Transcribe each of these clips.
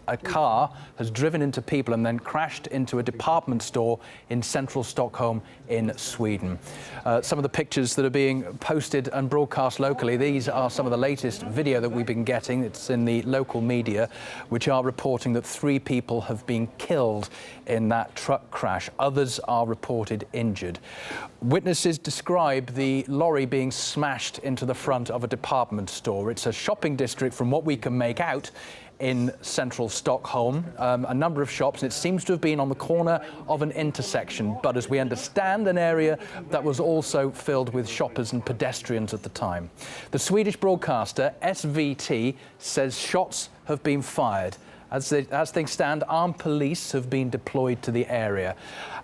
a car has driven into people and then crashed into a department store in central Stockholm in Sweden. Some of the pictures that are being posted and broadcast locally, these are some of the latest video that we've been getting. It's in the local media, which are reporting that 3 people have been killed in that truck crash. Others are reported injured. Witnesses describe the lorry being smashed into the front of a department store. It's a shopping district, from what we can make out, in central Stockholm. A number of shops, and it seems to have been on the corner of an intersection, but as we understand, an area that was also filled with shoppers and pedestrians at the time. The Swedish broadcaster SVT says shots have been fired. As things stand, armed police have been deployed to the area.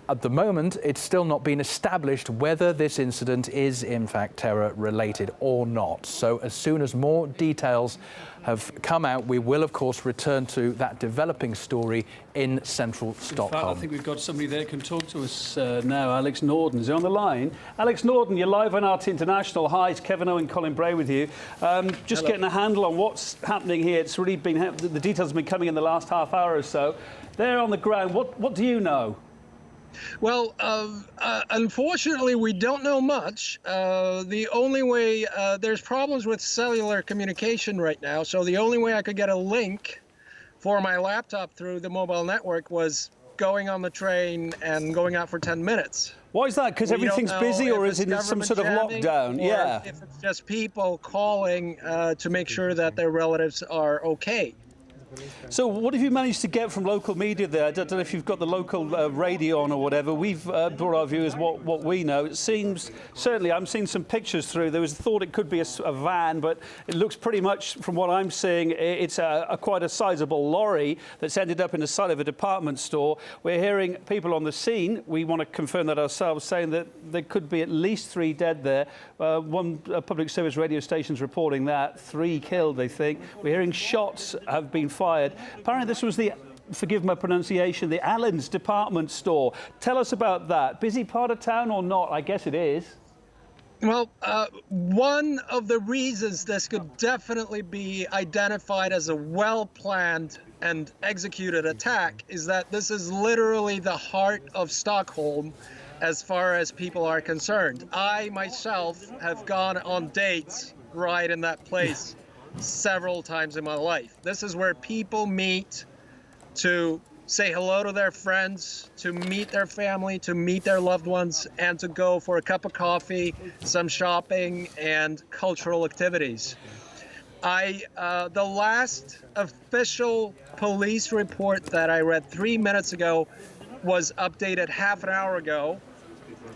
At the moment, it's still not been established whether this incident is in fact terror-related or not. So as soon as more details have come out, we will, of course, return to that developing story in central Stockholm. In fact, I think we've got somebody there who can talk to us now. Alex Norden is on the line. Alex Norden, you're live on RT International. Hi, it's Kevin Owen, Colin Bray with you. Just Hello. getting a handle on what's happening here. It's really been, the details have been coming in the last half hour or so. There on the ground, what do you know? Well, unfortunately, we don't know much. The only way, there's problems with cellular communication right now, so the only way I could get a link for my laptop through the mobile network was going on the train and going out for 10 minutes. Why is that? Because everything's busy, or is it in some sort of lockdown? Yeah. If it's just people calling to make sure that their relatives are okay. So what have you managed to get from local media there? I don't know if you've got the local radio on or whatever. We've brought our viewers what we know. It seems, certainly I'm seeing some pictures through. There was thought it could be a van, but it looks pretty much, from what I'm seeing, it's quite a sizable lorry that's ended up in the side of a department store. We're hearing people on the scene, we want to confirm that ourselves, saying that there could be at least 3 dead there. One public service radio station's reporting that, 3 killed, they think. We're hearing shots have been fired. Apparently this was the, forgive my pronunciation, the Allen's department store. Tell us about that. Busy part of town or not? I guess it is. Well, one of the reasons this could definitely be identified as a well-planned and executed attack is that this is literally the heart of Stockholm as far as people are concerned. I myself have gone on dates right in that place several times in my life. This is where people meet to say hello to their friends, to meet their family, to meet their loved ones, and to go for a cup of coffee, some shopping, and cultural activities. The last official police report that I read 3 minutes ago was updated half an hour ago.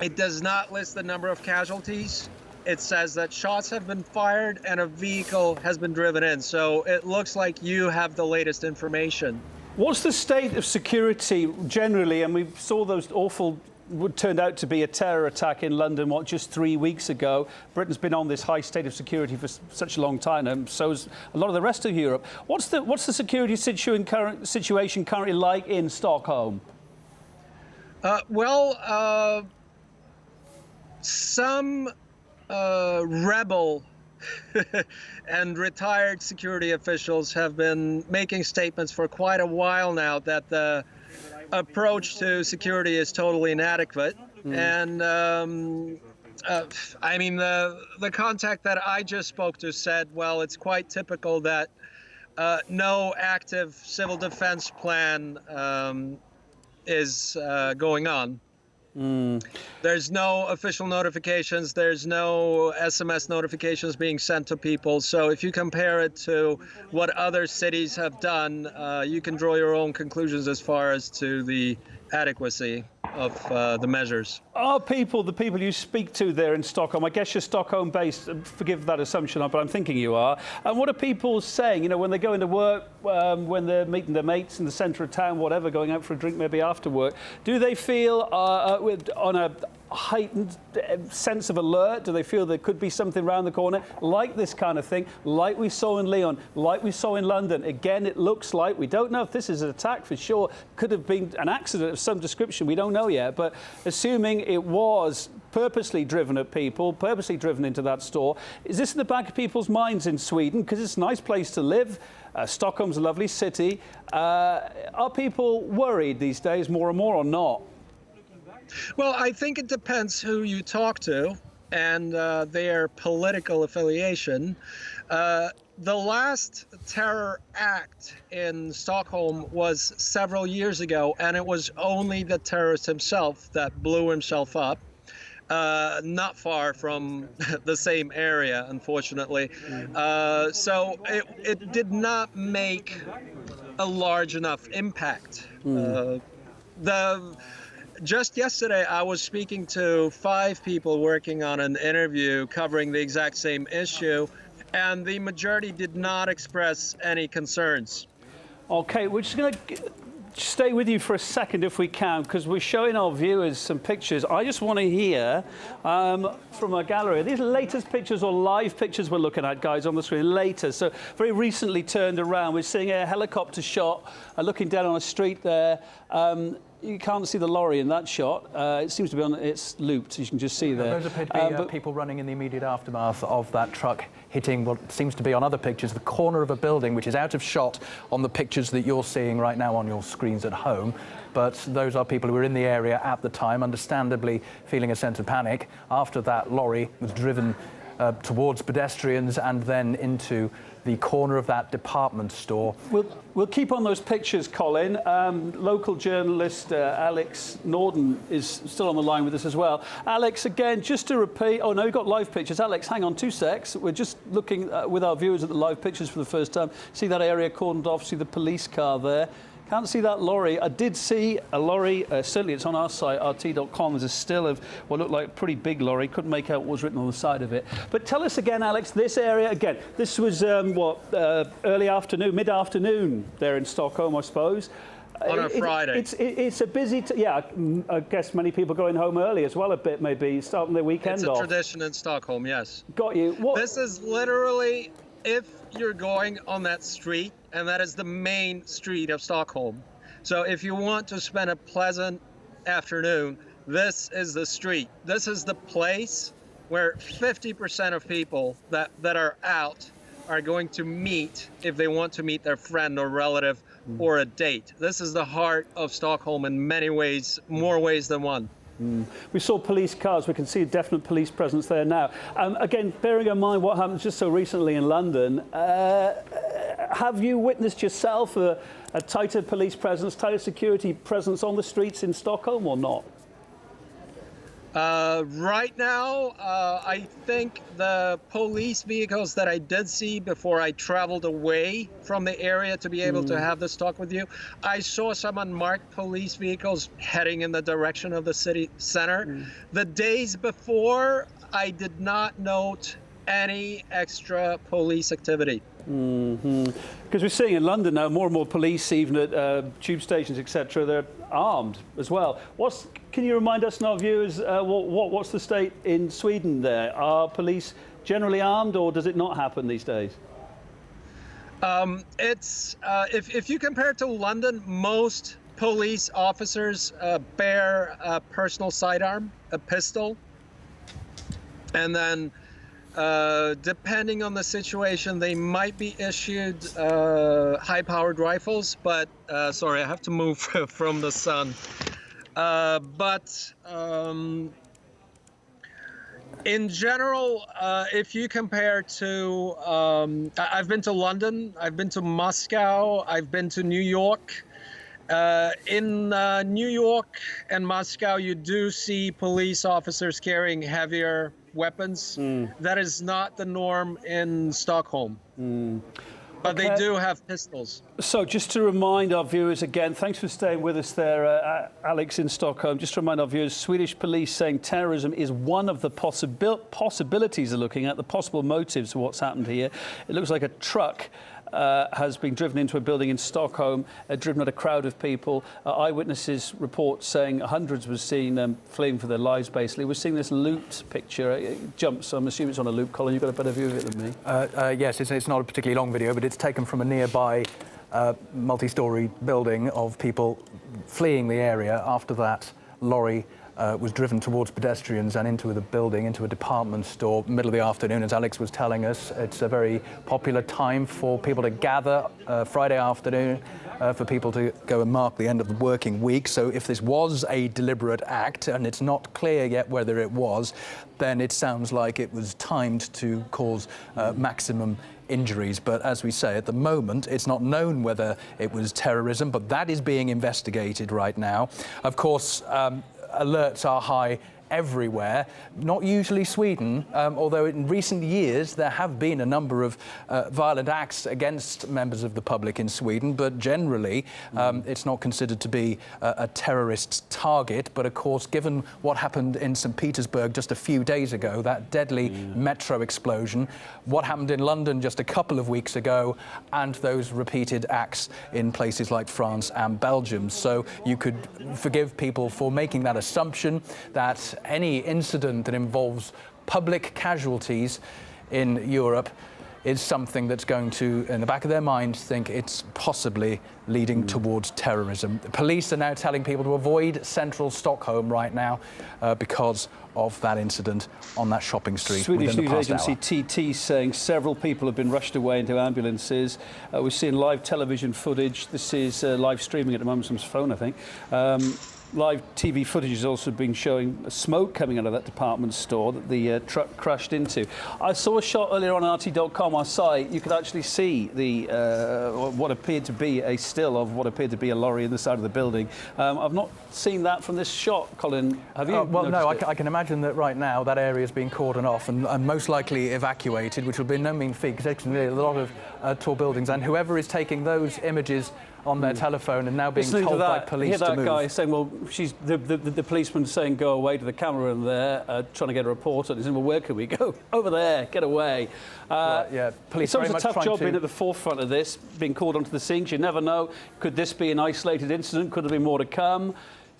It does not list the number of casualties. It says that shots have been fired and a vehicle has been driven in. So it looks like you have the latest information. What's the state of security generally? And we saw those awful, what turned out to be a terror attack in London, just 3 weeks ago. Britain's been on this high state of security for such a long time, and so is a lot of the rest of Europe. What's the security situation currently like in Stockholm? Some rebel and retired security officials have been making statements for quite a while now that the approach to security is totally inadequate. And I mean, the contact that I just spoke to said, well, it's quite typical that no active civil defense plan is going on. There's no official notifications, there's no SMS notifications being sent to people. So if you compare it to what other cities have done, you can draw your own conclusions as far as to the adequacy of the measures. Are people, the people you speak to there in Stockholm, I guess you're Stockholm-based, forgive that assumption, but I'm thinking you are, and what are people saying, you know, when they go into work, when they're meeting their mates in the centre of town, whatever, going out for a drink maybe after work, do they feel on a heightened sense of alert? Do they feel there could be something around the corner, like this kind of thing, like we saw in Lyon, like we saw in London? Again, it looks like, we don't know if this is an attack for sure, could have been an accident of some description, we don't know yet, but assuming it was purposely driven at people, purposely driven into that store. Is this in the back of people's minds in Sweden? Because it's a nice place to live. Stockholm's a lovely city. Are people worried these days more and more or not? Well, I think it depends who you talk to and their political affiliation. The last terror act in Stockholm was several years ago, and it was only the terrorist himself that blew himself up. Not far from the same area, unfortunately. So it did not make a large enough impact. Just yesterday, I was speaking to 5 people working on an interview covering the exact same issue, and the majority did not express any concerns. Okay, we're just going to stay with you for a second if we can, because we're showing our viewers some pictures. I just want to hear from our gallery. Are these latest pictures or live pictures we're looking at, guys, on the screen? Later. So very recently turned around. We're seeing a helicopter shot, looking down on a street there. You can't see the lorry in that shot. It seems to be on, it's looped, as you can just see there. Those appear to be people running in the immediate aftermath of that truck hitting what seems to be on other pictures, the corner of a building, which is out of shot on the pictures that you're seeing right now on your screens at home. But those are people who were in the area at the time, understandably feeling a sense of panic after that lorry was driven towards pedestrians and then into the corner of that department store. We'll keep on those pictures, Colin. Local journalist Alex Norden is still on the line with us as well. Alex, again, just to repeat, oh no, you've got live pictures. Alex, hang on 2 secs. We're just looking with our viewers at the live pictures for the first time. See that area cordoned off, see the police car there. Can't see that lorry. I did see a lorry, certainly it's on our site, rt.com. There's a still of what looked like a pretty big lorry. Couldn't make out what was written on the side of it. But tell us again, Alex, this area, again, this was early afternoon, mid-afternoon there in Stockholm, I suppose. On a Friday. It's a busy, yeah, I guess many people going home early as well a bit, maybe, starting their weekend off. It's a tradition in Stockholm, yes. Got you. This is literally, if you're going on that street, and that is the main street of Stockholm. So if you want to spend a pleasant afternoon, this is the street. This is the place where 50% of people that are out are going to meet if they want to meet their friend or relative or a date. This is the heart of Stockholm in many ways, more ways than one. We saw police cars. We can see a definite police presence there now. Again, bearing in mind what happened just so recently in London, have you witnessed yourself a tighter police presence, tighter security presence on the streets in Stockholm or not? Right now, I think the police vehicles that I did see before I traveled away from the area to be able to have this talk with you, I saw some unmarked police vehicles heading in the direction of the city center. The days before, I did not note any extra police activity. Because we're seeing in London now more and more police, even at tube stations, etc. They're armed as well. Can you remind us and our viewers what's the state in Sweden there? Are police generally armed, or does it not happen these days? If you compare it to London, most police officers bear a personal sidearm, a pistol, and then depending on the situation, they might be issued high-powered rifles, but sorry, I have to move from the sun. In general, if you compare to, I've been to London, I've been to Moscow, I've been to New York. In New York and Moscow, you do see police officers carrying heavier weapons. That is not the norm in Stockholm. But Okay. they do have pistols. So just to remind our viewers again, thanks for staying with us there, Alex in Stockholm. Just to remind our viewers, Swedish police saying terrorism is one of the possibilities they're looking at, the possible motives for what's happened here. It looks like a truck has been driven into a building in Stockholm, driven at a crowd of people. Eyewitnesses report saying hundreds were seen fleeing for their lives, basically. We're seeing this looped picture. It jumps, so I'm assuming it's on a loop. Colin, you've got a better view of it than me. Yes, it's not a particularly long video, but it's taken from a nearby multi-storey building of people fleeing the area after that lorry was driven towards pedestrians and into the building, into a department store, middle of the afternoon. As Alex was telling us, it's a very popular time for people to gather Friday afternoon, for people to go and mark the end of the working week. So if this was a deliberate act, and it's not clear yet whether it was, then it sounds like it was timed to cause maximum injuries. But as we say, at the moment, it's not known whether it was terrorism, but that is being investigated right now. Of course, alerts are high everywhere, not usually Sweden, although in recent years there have been a number of violent acts against members of the public in Sweden, but generally it's not considered to be a terrorist target. But of course, given what happened in St. Petersburg just a few days ago, that deadly metro explosion, what happened in London just a couple of weeks ago, and those repeated acts in places like France and Belgium. So you could forgive people for making that assumption that any incident that involves public casualties in Europe is something that's going to, in the back of their minds, think it's possibly leading towards terrorism. The police are now telling people to avoid central Stockholm right now because of that incident on that shopping street. Swedish within the news past agency hour. TT saying several people have been rushed away into ambulances. We're seeing live television footage. This is live streaming at the moment, someone's phone, I think. Live TV footage has also been showing smoke coming out of that department store that the truck crashed into. I saw a shot earlier on RT.com, our site. You could actually see the what appeared to be a still of what appeared to be a lorry in the side of the building. I've not seen that from this shot, Colin. Have you? Well, no, I can imagine that right now that area is being cordoned off and most likely evacuated, which will be no mean feat because there's a lot of tall buildings, and whoever is taking those images on their telephone and now being told by police to move. Hear that guy saying, well, she's the policeman saying go away to the camera in there, trying to get a report, and he's saying, well, where can we go? Over there, get away. Yeah, police it's always very a tough much job being at the forefront of this, being called onto the scenes. You never know. Could this be an isolated incident? Could there be more to come?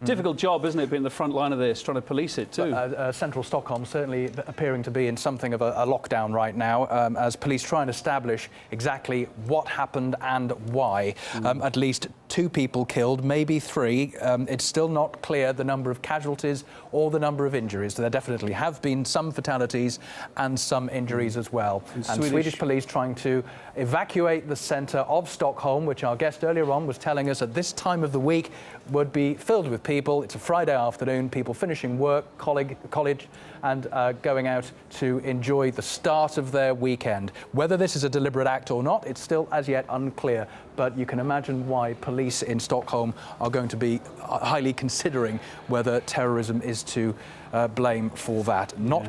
Difficult job, isn't it, being the front line of this, trying to police it too? Central Stockholm certainly appearing to be in something of a lockdown right now, as police try and establish exactly what happened and why. At least 2 people killed, maybe 3. It's still not clear the number of casualties or the number of injuries. There definitely have been some fatalities and some injuries as well. And Swedish police trying to evacuate the centre of Stockholm, which our guest earlier on was telling us at this time of the week would be filled with people. It's a Friday afternoon, people finishing work, college, and going out to enjoy the start of their weekend. Whether this is a deliberate act or not, it's still as yet unclear. But you can imagine why police in Stockholm are going to be highly considering whether terrorism is to blame for that. Not